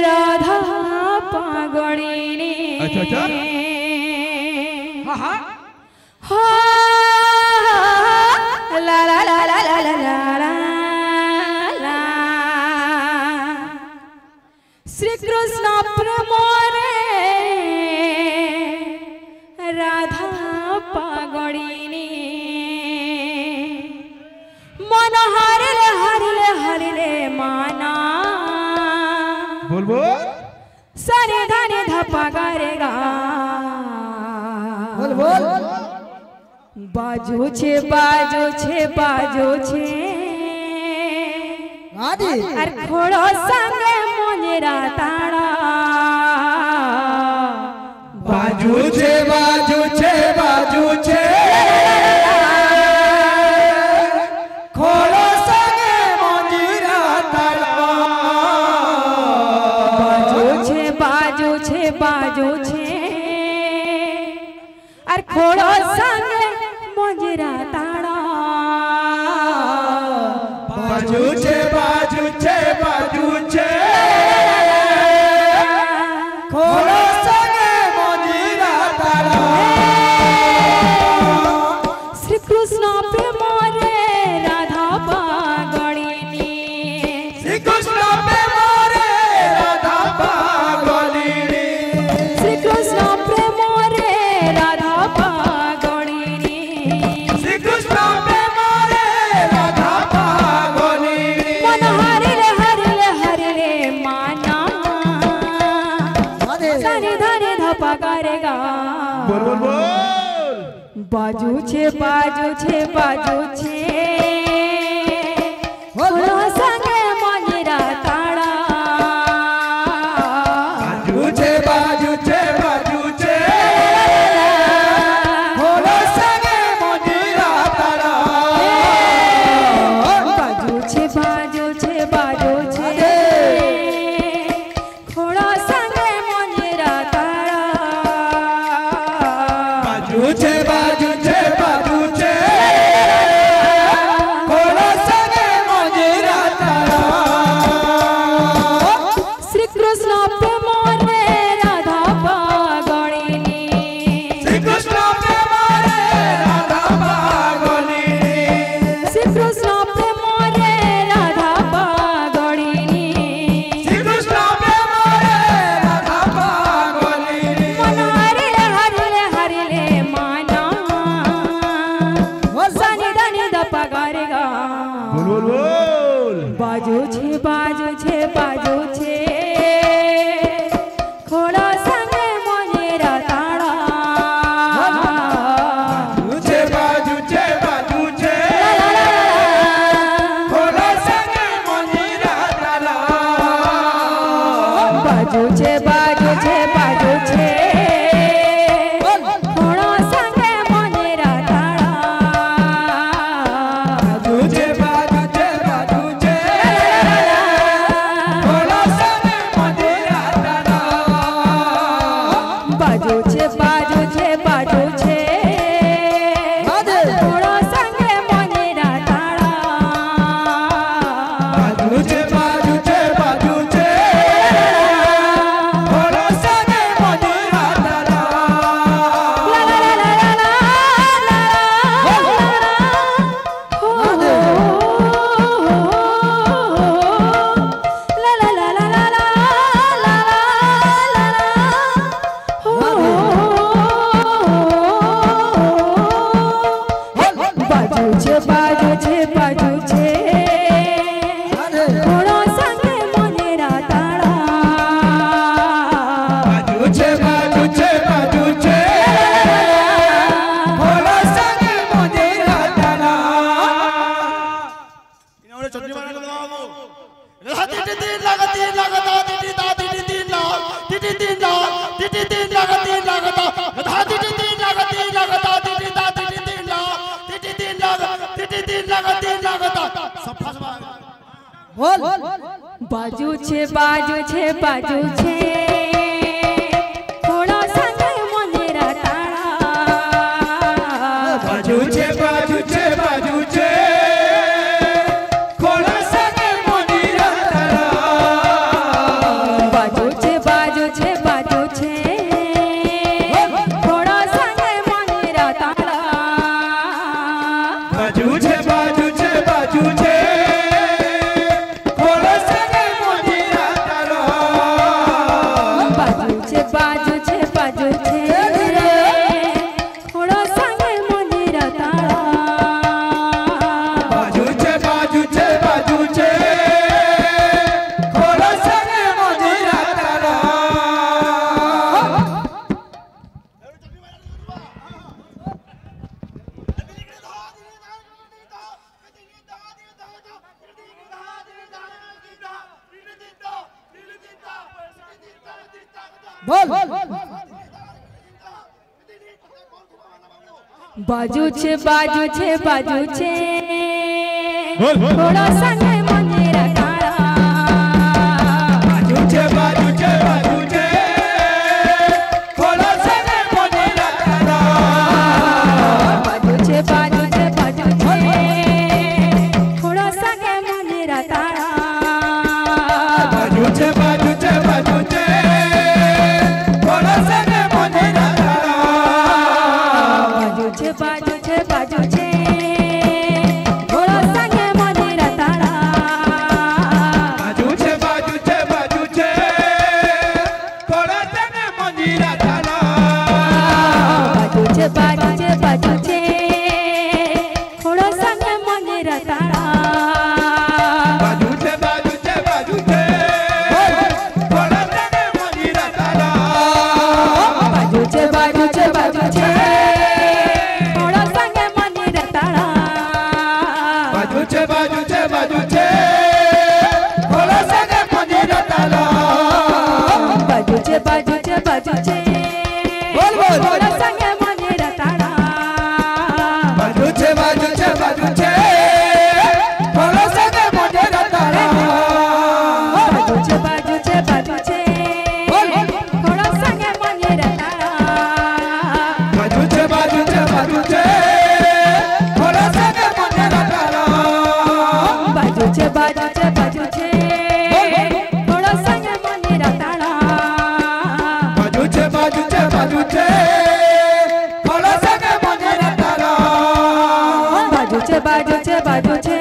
राधा पागड़ीनी अच्छा अच्छा हाँ हाँ ला ला ला ला ला ला ला ला श्री कृष्ण प्रेम रे राधा पागड़ीनी मन हरिले हरिले हरिले माना बोल बोल सरे धने धपा करेगा बोल बोल बाजू छे बाजू छे बाजू छे आदि अर खोड़ो संगे मोनेरा ताड़ा बाजू छे बाजू छे बाजू छे खोलो संगे मोजीरा ताला बाजू छे बाजू छे बाजू छे अर खोड़ो संगे मोनेरा ताड़ा बाजू छे बाजू छे बाजू छे खोलो संगे मोजीरा ताला श्री कृष्ण प्रेम रे राधा पागड़ीनी श्री कृष्ण प्रेम रे राधा पागलिनी श्री कृष्ण प्रेम रे राधा पागड़ीनी श्री कृष्ण प्रेम रे राधा पागलिनी मन हरिले हरिले हरिले माना सरे धरे धपा करेगा बोल बोल बोल बाजू छे बाजू छे बाजू छे खोलो संगे मोनेरा ताड़ा बाजू छे बाजू छे बाजू छे खोलो संगे मोजीरा ताला बाजू छे बाजू छे बाजू छे खोलो संगे मोनेरा ताड़ा बाजू छे बाजू छे बाजू छे खोलो संगे मोजीरा ताला श्री कृष्ण प्रेम रे राधा पागड़ीनी श्री कृष्ण प्रेम रे राधा पागलिनी श्री कृष्ण प्रेम रे राधा पागड़ीनी श्री कृष्ण प्रेम रे राधा पागलिनी मन हरिले हरिले हरिले माना सनि धनि धपा करेगा बोल बोल बोल बाजू छे बाजू छे बाजू छे खोड़ो संगे मोनेरा ताड़ा बाजू छे बाजू छे बाजू छे खोलो संगे मोजीरा ताला बाजू छे बाजू छे बाजू छे खोड़ो संगे मोनेरा ताड़ा बाजू छे बाजू छे बाजू छे खोलो संगे मोजीरा ताला बाजू छे बाजू छे बाजू छे खोड़ो संगे मोनेरा ताड़ा बाजू छे बाजू छे बाजू छे खोलो संगे मोजीरा ताला ला ला ला ला ला ला ला हो ला ला ला ला ला ला ला हो बाजू छे बाजू छे बाजू छे खोड़ो संगे मोनेरा ताड़ा बाजू छे बाजू छे बाजू छे खोलो संगे मोजीरा ताला इन्होंने चटनी बना के बनाओ तीन लगा तीन लगता तीन दा तीन लगा तीन लगा तीन लगता धा तीन लगा तीन लगता तीन दा तीन लगा तीन लगता सब फसवा बोल बाजू छे बाजू छे बाजू छे खोड़ो संगे मोनेरा ताड़ा बाजू छे बाजू छे बाजू छे खोलो संगे मोजीरा ताला बाजू छे बाजू छे बाजू छे खोलो संगे मोजीरा तारो बाजू छे बाजू छे बाजू छे खोलो संगे मोजीरा तारो बाजू छे बाजू छे बाजू छे खोलो संगे मोजीरा तारो बाजू छे बाजू छे बाजू छे खोलो संगे मोजीरा तारो बाजू छे बाजू छे बाजू छे खोलो संगे मोजीरा तारो बाजू छे बाजू छे बाजू छे खोलो संगे मोजीरा तारो बाजू छे बाजू छे बाजू छे खोलो संगे मोजीरा तारो बाजू छे बाजू छे बाजू छे खोलो संगे मोजीरा तारो बाजू छे बाजू छे बाजू छे खोलो संगे मोजीरा तारो बाजू छे बाजू छे बाजू छे खोलो संगे मोजीरा तारो बाजू छे बाजू छे बाजू छे खोलो संगे मोजीरा तारो बाजू छे बाजू छे बाजू छे खोलो संगे मोजीरा तारो बाजू छे बाजू छे बाजू छे खोलो संगे मोजीरा तारो बाजू छे बाजू छे बाजू छे बोल बोल खोलो संगे मोजीरा तारो बाजू छे बाजू छे बाजू छे खोलो संगे मोजीरा तारो बाजू छे बाजू छे बाजू छे खोलो संगे मोजीरा तारो बाजू छे बाजू छे बाजू छे खोलो संगे मोजीरा तारो बाजू छे बाजू छे बाजू छे खोलो संगे मोजीरा तारो बाजू छे बाजू छे बाजू छे खोलो संगे मोजीरा तारो बाजू छे बाजू छे बाजू छे